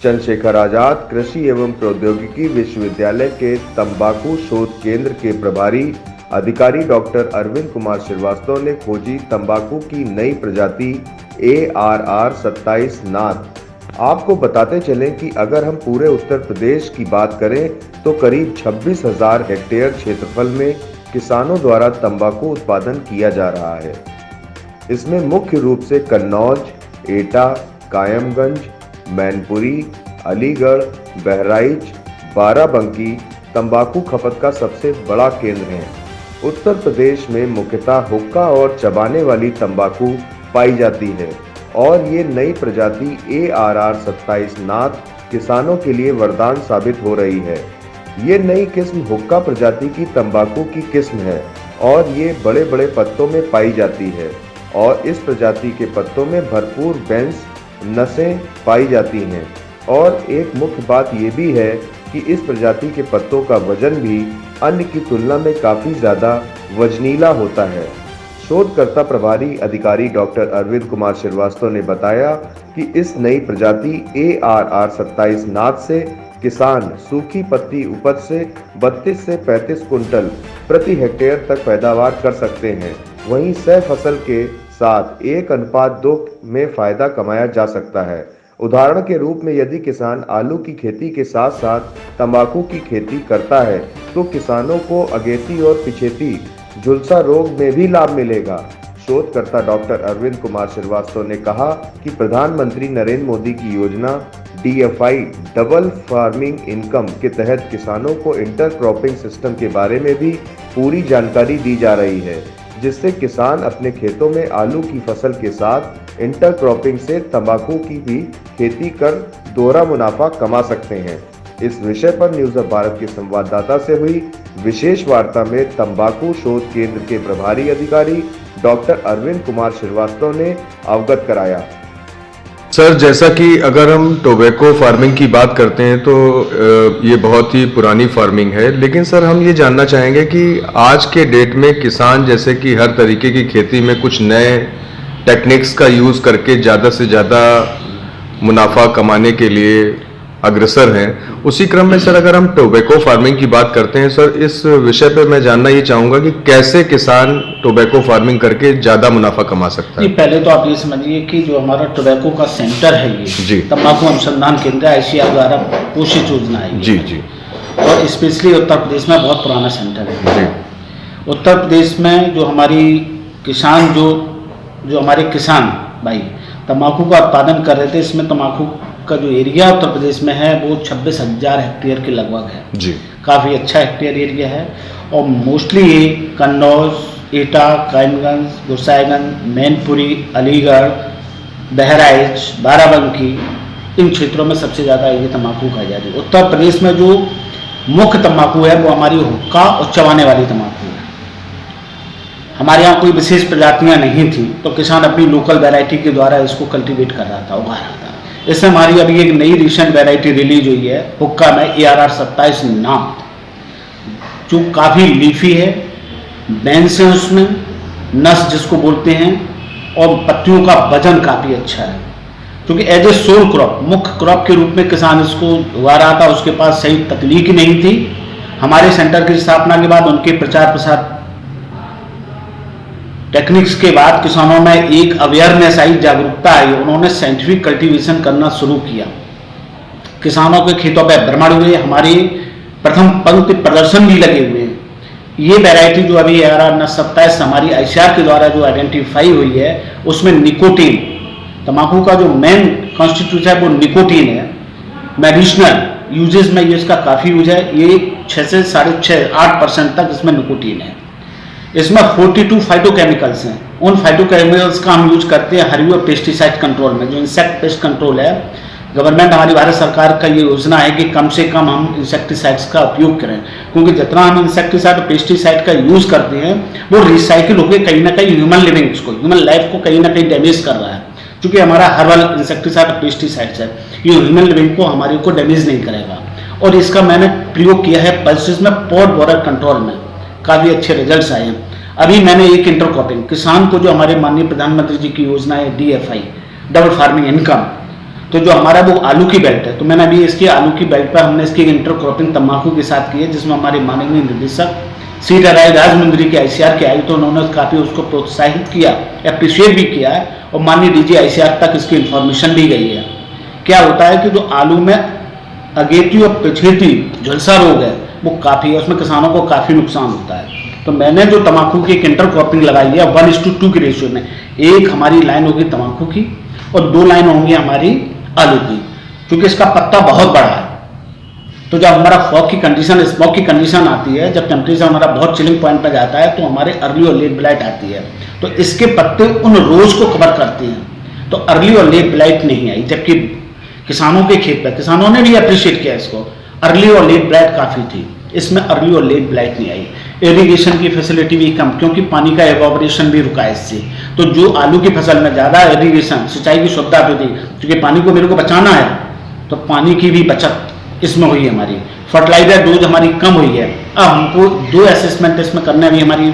चंद्रशेखर आजाद कृषि एवं प्रौद्योगिकी विश्वविद्यालय के तंबाकू शोध केंद्र के प्रभारी अधिकारी डॉक्टर अरविंद कुमार श्रीवास्तव ने खोजी तंबाकू की नई प्रजाति ARR27 नाथ। आपको बताते चलें कि अगर हम पूरे उत्तर प्रदेश की बात करें तो करीब 26,000 हेक्टेयर क्षेत्रफल में किसानों द्वारा तंबाकू उत्पादन किया जा रहा है। इसमें मुख्य रूप से कन्नौज, एटा, कायमगंज, मैनपुरी, अलीगढ़, बहराइच, बाराबंकी तंबाकू खपत का सबसे बड़ा केंद्र है। उत्तर प्रदेश में मुख्यतः हुक्का और चबाने वाली तंबाकू पाई जाती है और ये नई प्रजाति ARR27 नाथ किसानों के लिए वरदान साबित हो रही है। ये नई किस्म हुक्का प्रजाति की तंबाकू की किस्म है और ये बड़े बड़े पत्तों में पाई जाती है और इस प्रजाति के पत्तों में भरपूर बेंस नसें पाई जाती हैं। और एक मुख्य बात ये भी है कि इस प्रजाति के पत्तों का वजन भी अन्य की तुलना में काफ़ी ज़्यादा वजनीला होता है। शोधकर्ता प्रभारी अधिकारी डॉक्टर अरविंद कुमार श्रीवास्तव ने बताया कि इस नई प्रजाति ARR27 नाथ से किसान सूखी पत्ती उपज से 32 से 35 कुंटल प्रति हेक्टेयर तक पैदावार कर सकते हैं। वहीं सह फसल के साथ 1:2 में फायदा कमाया जा सकता है। उदाहरण के रूप में यदि किसान आलू की खेती के साथ साथ तंबाकू की खेती करता है तो किसानों को अगेती और पिछेती झुलसा रोग में भी लाभ मिलेगा। शोधकर्ता डॉक्टर अरविंद कुमार श्रीवास्तव ने कहा कि प्रधानमंत्री नरेंद्र मोदी की योजना DFI डबल फार्मिंग इनकम के तहत किसानों को इंटरक्रॉपिंग सिस्टम के बारे में भी पूरी जानकारी दी जा रही है, जिससे किसान अपने खेतों में आलू की फसल के साथ इंटरक्रॉपिंग से तंबाकू की भी खेती कर दोहरा मुनाफा कमा सकते हैं। इस विषय पर न्यूज़ ऑफ भारत के संवाददाता से हुई विशेष वार्ता में तंबाकू शोध केंद्र के प्रभारी अधिकारी डॉक्टर अरविंद कुमार श्रीवास्तव ने अवगत कराया। सर, जैसा कि अगर हम टोबैको फार्मिंग की बात करते हैं तो ये बहुत ही पुरानी फार्मिंग है, लेकिन सर हम ये जानना चाहेंगे कि आज के डेट में किसान जैसे कि हर तरीके की खेती में कुछ नए टेक्निक्स का यूज़ करके ज़्यादा से ज़्यादा मुनाफा कमाने के लिए अग्रसर हैं। उसी क्रम में सर अगर हम टोबैको फार्मिंग की बात करते हैं सर, इस विषय पे मैं जानना ये चाहूँगा कि कैसे किसान टोबैको फार्मिंग करके ज़्यादा मुनाफा कमा सकता है। पहले तो आप ये समझिए कि जो हमारा टोबैको का सेंटर है ये जी, तंबाकू अनुसंधान केंद्र आईसीआर द्वारा पोषित योजना है जी जी, और स्पेशली उत्तर प्रदेश में बहुत पुराना सेंटर है जी। उत्तर प्रदेश में जो हमारी किसान जो हमारे किसान भाई तंबाकू का उत्पादन कर रहे थे, इसमें तंबाकू का जो एरिया उत्तर प्रदेश में है वो 26,000 हेक्टेयर के लगभग है जी। काफ़ी अच्छा हेक्टेयर एरिया है और मोस्टली ये कन्नौज, एटा, कायमगंज, गोसाईगंज, मैनपुरी, अलीगढ़, बहराइच, बाराबंकी इन क्षेत्रों में सबसे ज़्यादा ये तंबाकू खाई जाती है। उत्तर प्रदेश में जो मुख्य तंबाकू है वो हमारी हुक्का और चबाने वाली तंबाकू है। हमारे यहाँ कोई विशेष प्रजातियाँ नहीं थी तो किसान अपनी लोकल वैरायटी के द्वारा इसको कल्टीवेट कर रहा था, उगा रहा था। इससे हमारी अभी एक नई रिसेंट वैरायटी रिलीज हुई है हुक्का में ARR27 नाथ, जो काफ़ी लीफी है, बेंस है उसमें, नस जिसको बोलते हैं, और पत्तियों का वजन काफ़ी अच्छा है। क्योंकि एज ए सोल क्रॉप, मुख्य क्रॉप के रूप में किसान इसको उगा रहा था, उसके पास सही तकनीक नहीं थी। हमारे सेंटर की स्थापना के बाद उनके प्रचार प्रसार टेक्निक्स के बाद किसानों में एक अवेयरनेस आई, जागरूकता आई, उन्होंने साइंटिफिक कल्टीवेशन करना शुरू किया। किसानों के खेतों पर भ्रमण हुए, हमारी प्रथम पंक्ति प्रदर्शन भी लगे हुए हैं। ये वैरायटी जो अभी ARR27 हमारी आईसीआर के द्वारा जो आइडेंटिफाई हुई है उसमें निकोटीन, तंबाकू का जो मेन कॉन्स्टिट्यूट है वो निकोटीन है। मेडिसिनल यूजेस में ये इसका काफ़ी यूज है, ये 6 से 6.5-8% तक इसमें निकोटीन है। इसमें 42 फाइटोकेमिकल्स हैं। उन फाइटोकेमिकल्स का हम यूज करते हैं हर्बी और पेस्टिसाइड कंट्रोल में। जो इंसेक्ट पेस्ट कंट्रोल है, गवर्नमेंट हमारी भारत सरकार का ये योजना है कि कम से कम हम इंसेक्टिसाइड्स का उपयोग करें, क्योंकि जितना हम इंसेक्टिसाइड और पेस्टिसाइड का यूज करते हैं वो रिसाइकिल होकर कहीं ना कहीं ह्यूमन लिविंग्स को, ह्यूमन लाइफ को कहीं ना कहीं डैमेज कर रहा है। क्योंकि हमारा हर्बल इंसेक्टिसाइड और पेस्टिसाइड्स है, ये ह्यूमन लिविंग को हमारे को डैमेज नहीं करेगा। और इसका मैंने प्रयोग किया है पल्सेस में, पॉड बोरर कंट्रोल में, काफ़ी अच्छे रिजल्ट्स आए हैं। अभी मैंने एक इंटरक्रॉपिंग किसान को, जो हमारे माननीय प्रधानमंत्री जी की योजना है DFI डबल फार्मिंग इनकम, तो जो हमारा वो आलू की बेल्ट है, तो मैंने अभी इसकी आलू की बेल्ट पर हमने इसकी इंटरक्रॉपिंग तम्बाकू के साथ की है, जिसमें हमारे माननीय निदेशक सीड राय राजमुंदरी के ICR के आयुक्त, तो उन्होंने काफ़ी उसको प्रोत्साहित किया, अप्रिशिएट भी किया है, और माननीय DG ICR तक इसकी इन्फॉर्मेशन भी गई है। क्या होता है कि जो आलू में अगेती और पिछेती झुलसा रोग है वो काफ़ी है, उसमें किसानों को काफ़ी नुकसान होता है। तो मैंने जो तम्बाकू की एक इंटरक्रॉपिंग लगाई है 1:2 के रेशियो में, एक हमारी लाइन होगी तम्बाकू की और 2 लाइन होंगी हमारी आलू की, क्योंकि इसका पत्ता बहुत बड़ा है। तो जब हमारा फॉग की कंडीशन, स्मॉग की कंडीशन आती है, जब टेम्परेचर हमारा बहुत चिलिंग पॉइंट पर जाता है, तो हमारे अर्ली और लेट ब्लाइट आती है। तो इसके पत्ते उन रोज को कवर करते हैं, तो अर्ली और लेट ब्लाइट नहीं आई। जबकि किसानों के खेत पर किसानों ने भी अप्रिशिएट किया इसको, अर्ली और लेट ब्लाइट काफ़ी थी, इसमें अर्ली और लेट ब्लाइट नहीं आई। इरिगेशन की फैसिलिटी भी कम, क्योंकि पानी का एवोपरेशन भी रुका है इससे। तो जो आलू की फसल में ज़्यादा इरिगेशन सिंचाई की सुविधा भी थी, क्योंकि पानी को मेरे को बचाना है, तो पानी की भी बचत इसमें हुई है हमारी। फर्टिलाइजर डोज हमारी कम हुई है। अब हमको 2 असेसमेंट इसमें करने भी हमारी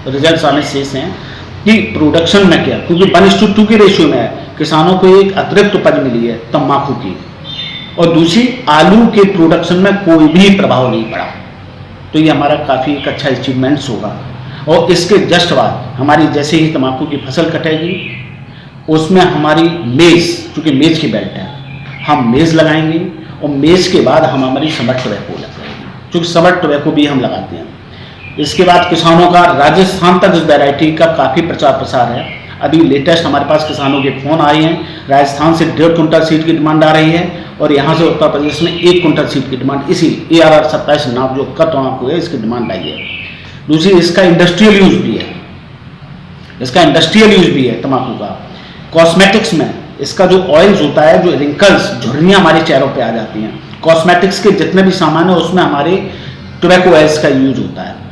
रिजल्ट आने शेष हैं कि प्रोडक्शन में क्या, क्योंकि 1:2 के रेशियो में है, किसानों को एक अतिरिक्त उपज मिली है तम्बाकू की, और दूसरी आलू के प्रोडक्शन में कोई भी प्रभाव नहीं पड़ा। तो ये हमारा काफ़ी एक अच्छा अचीवमेंट्स होगा। और इसके जस्ट बाद हमारी जैसे ही तम्बाकू की फसल कटेगी, उसमें हमारी मेज़, चूँकि मेज़ की बेल्ट है, हम मेज़ लगाएंगे, और मेज़ के बाद हम हमारी समर टोबैको लगाएंगे, क्योंकि समर टोबैको भी हम लगाते हैं। इसके बाद किसानों का राजस्थान तक इस वैरायटी का काफ़ी प्रचार प्रसार है। अभी लेटेस्ट हमारे पास किसानों के फ़ोन आए हैं, राजस्थान से 1.5 कुंटल सीड की डिमांड आ रही है, और यहाँ से उत्तर प्रदेश में 1 कुंटल सीड की डिमांड, इसी ARR 27 नाम जो कट तम्बाकू है इसकी डिमांड आई है। दूसरी, इसका इंडस्ट्रियल यूज भी है, इसका इंडस्ट्रियल यूज भी है तम्बाकू का। कॉस्मेटिक्स में इसका जो ऑयल्स होता है, जो रिंकल्स, झुर्रियाँ हमारे चेहरों पे आ जाती हैं, कॉस्मेटिक्स के जितने भी सामान है उसमें हमारे टोबैको ऑयल्स का यूज होता है।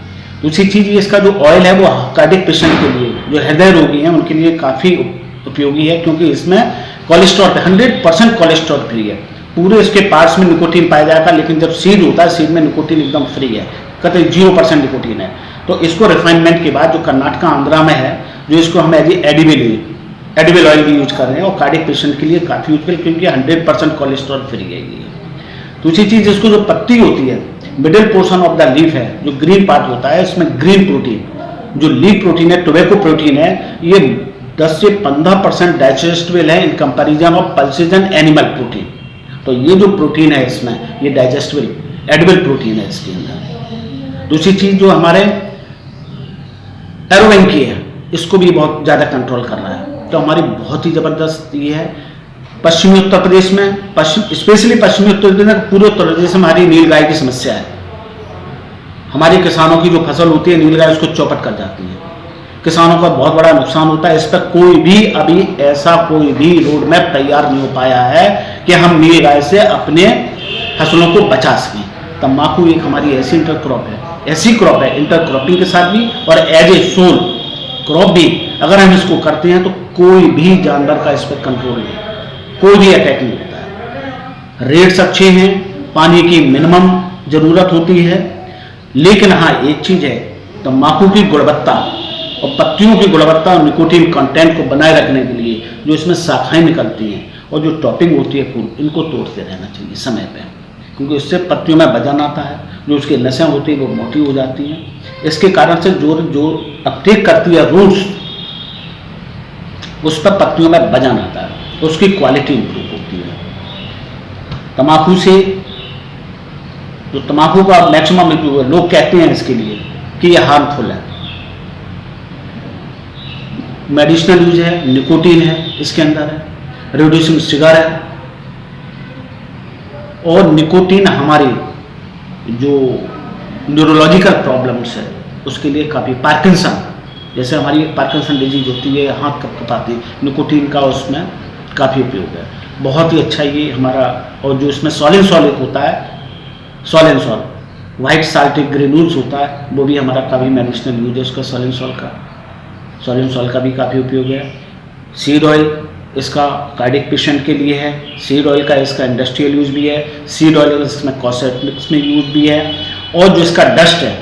दूसरी चीज़, इसका जो ऑयल है वो कार्डियक पेशेंट के लिए, जो हृदय रोगी हैं उनके लिए काफ़ी उपयोगी है, क्योंकि इसमें कोलेस्ट्रॉल 100% कोलेस्ट्रॉल फ्री है। पूरे इसके पार्ट्स में निकोटीन पाया जाएगा, लेकिन जब सीड होता है, सीड में निकोटीन एकदम फ्री है, कतई 0% निकोटीन है। तो इसको रिफाइनमेंट के बाद जो कर्नाटका आंध्रा में है, जो इसको हम एडिबल ऑयल भी यूज कर रहे हैं, और कार्डियक पेशेंट के लिए काफ़ी यूजफुल, क्योंकि 100% कोलेस्ट्रॉल फ्री है ये। दूसरी चीज़, इसको जो पत्ती होती है, middle portion of the leaf है, जो ग्रीन पार्ट होता है, इसमें ग्रीन प्रोटीन, जो लीफ प्रोटीन है, टोबैको प्रोटीन है, ये 10 से 15% डाइजेस्टेबल है in comparison of pulses and animal protein. तो ये जो प्रोटीन है इसमें, ये डाइजेस्टेबल एडिबल प्रोटीन है इसके अंदर। दूसरी चीज़, जो हमारे एरोवेंकी है, इसको भी बहुत ज़्यादा कंट्रोल कर रहा है। तो हमारी बहुत ही ज़बरदस्त ये है। पश्चिमी उत्तर प्रदेश में, स्पेशली पश्चिमी उत्तर प्रदेश में, पूरे उत्तर प्रदेश में हमारी नीलगाय की समस्या है। हमारे किसानों की जो फसल होती है, नीलगाय उसको चौपट कर जाती है, किसानों का बहुत बड़ा नुकसान होता है। इस पर कोई भी अभी ऐसा कोई भी रोड मैप तैयार नहीं हो पाया है कि हम नीलगाय से अपने फसलों को बचा सकें। तम्बाकू एक हमारी ऐसी इंटरक्रॉप है, ऐसी क्रॉप है, इंटरक्रॉपिंग के साथ भी और एज ए सोल क्रॉप भी, अगर हम इसको करते हैं तो कोई भी जानवर का इस पर कंट्रोल नहीं, कोई भी अटैक नहीं होता है। रेट्स अच्छे हैं, पानी की मिनिमम ज़रूरत होती है, लेकिन हाँ एक चीज़ है, तम्बाकू की गुणवत्ता और पत्तियों की गुणवत्ता और निकोटीन कंटेंट को बनाए रखने के लिए जो इसमें शाखाएं निकलती हैं और जो टॉपिंग होती है फूल, इनको तोड़ते रहना चाहिए समय पे, क्योंकि इससे पत्तियों में वजन आता है, जो उसकी नसें होती हैं वो मोटी हो जाती हैं। इसके कारण से जो अपटेक करती है रूट्स, उस पर पत्तियों में वजन आता है, उसकी क्वालिटी इंप्रूव होती है। तम्बाकू से जो तम्बाकू का मैक्सिमम लोग कहते हैं इसके लिए कि ये हार्मफुल है, मेडिसिनल यूज है, निकोटीन है इसके अंदर है, रिड्यूसिंग शुगर है, और निकोटीन हमारी जो न्यूरोलॉजिकल प्रॉब्लम्स है उसके लिए काफ़ी, पार्किंसन जैसे हमारी एक पार्किंसन डिजीज होती है, हाथ कपकपाती, निकोटीन का उसमें काफ़ी उपयोग है। बहुत ही अच्छा ये हमारा, और जो इसमें सॉलिन एक होता है, सॉल वाइट साल्टिक ग्रेन्यूल्स होता है, वो भी हमारा काफ़ी मेडिसिनल यूज है उसका, सॉलिन सॉल का भी काफ़ी उपयोग है। सीड ऑयल इसका कार्डियक पेशेंट के लिए है, सीड ऑयल का इसका इंडस्ट्रियल यूज भी है, सीड ऑयल इसमें कॉस्मेटिक्स में यूज भी है, और जो इसका डस्ट है,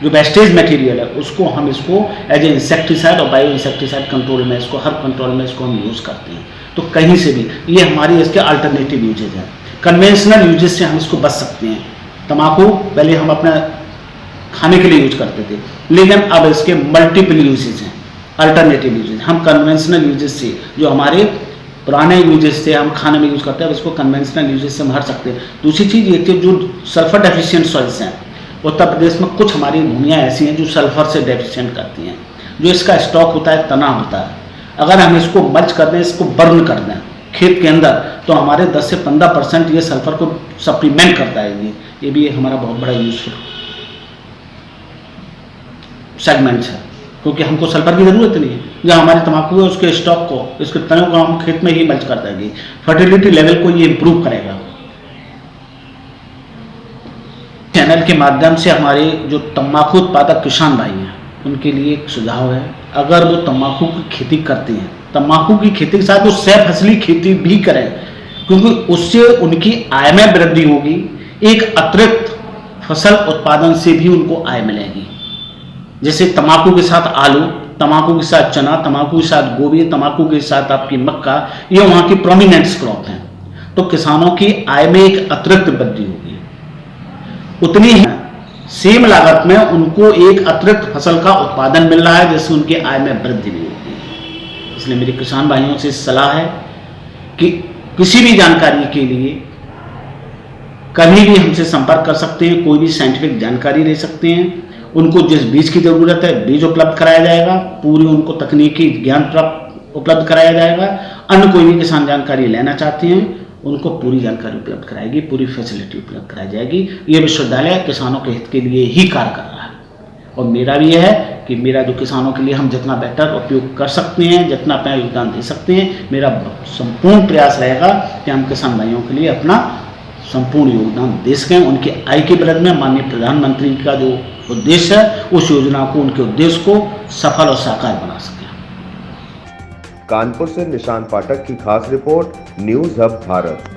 जो वेस्टेज मटेरियल है, उसको हम इसको एज ए इंसेक्टिसाइड और बायो इंसेक्टिसाइड कंट्रोल में, इसको हर कंट्रोल में इसको हम यूज़ करते हैं। तो कहीं से भी ये हमारी इसके अल्टरनेटिव यूजेज हैं। कन्वेंशनल यूजेज से हम इसको बच सकते हैं। तम्बाकू पहले हम अपना खाने के लिए यूज करते थे, लेकिन अब इसके मल्टीपल यूजेज हैं, अल्टरनेटिव यूजेज। हम कन्वेंशनल यूजेज से, जो हमारे पुराने यूजेज से हम खाने में यूज करते हैं, अब इसको कन्वेंशनल यूजेज से हम हट सकते हैं। दूसरी चीज़ ये कि जो सल्फर डेफिशिएंट सॉइल्स हैं, उत्तर प्रदेश में कुछ हमारी भूमियाँ ऐसी हैं जो सल्फर से डेफिशिएंट करती हैं। जो इसका स्टॉक होता है, तना होता है, अगर हम इसको मल्च कर दें, इसको बर्न कर दें खेत के अंदर, तो हमारे 10 से 15% ये सल्फर को सप्लीमेंट करता है। ये भी हमारा बहुत बड़ा यूजफुल सेगमेंट्स है, क्योंकि हमको सल्फर की ज़रूरत नहीं है। जो हमारे तम्बाकू है उसके स्टॉक को, इसके तनों को हम खेत में ही मल्च कर देंगे। फर्टिलिटी लेवल को ये इम्प्रूव करेगा। चैनल के माध्यम से हमारे जो तम्बाकू उत्पादक किसान भाई हैं उनके लिए एक सुझाव है, अगर वो तम्बाकू की खेती करते हैं, तम्बाकू की खेती के साथ वो सह फसली खेती भी करें, क्योंकि उससे उनकी आय में वृद्धि होगी। एक अतिरिक्त फसल उत्पादन से भी उनको आय मिलेगी। जैसे तम्बाकू के साथ आलू, तम्बाकू के साथ चना, तम्बाकू के साथ गोभी, तम्बाकू के साथ आपकी मक्का, ये वहाँ की प्रोमिनेंट क्रॉप हैं। तो किसानों की आय में एक अतिरिक्त वृद्धि होगी। उतनी ही सेम लागत में उनको एक अतिरिक्त फसल का उत्पादन मिल रहा है, जिससे उनकी आय में वृद्धि भी होती है। इसलिए मेरे किसान भाइयों से सलाह है कि किसी भी जानकारी के लिए कभी भी हमसे संपर्क कर सकते हैं, कोई भी साइंटिफिक जानकारी ले सकते हैं। उनको जिस बीज की ज़रूरत है बीज उपलब्ध कराया जाएगा, पूरी उनको तकनीकी ज्ञान प्राप्त उपलब्ध कराया जाएगा। अन्य कोई भी किसान जानकारी लेना चाहते हैं उनको पूरी जानकारी उपलब्ध कराएगी, पूरी फैसिलिटी उपलब्ध कराई जाएगी। ये विश्वविद्यालय किसानों के हित के लिए ही कार्य कर रहा है, और मेरा भी यह है कि मेरा जो किसानों के लिए हम जितना बेहतर उपयोग कर सकते हैं, जितना अपना योगदान दे सकते हैं, मेरा संपूर्ण प्रयास रहेगा कि हम किसान भाइयों के लिए अपना संपूर्ण योगदान दे सकें। उनकी आय के विरुद्ध में माननीय प्रधानमंत्री का जो उद्देश्य है, उस योजना को, उनके उद्देश्य को सफल और साकार बना सकें। कानपुर से निशांत पाठक की खास रिपोर्ट, न्यूज़ हब भारत।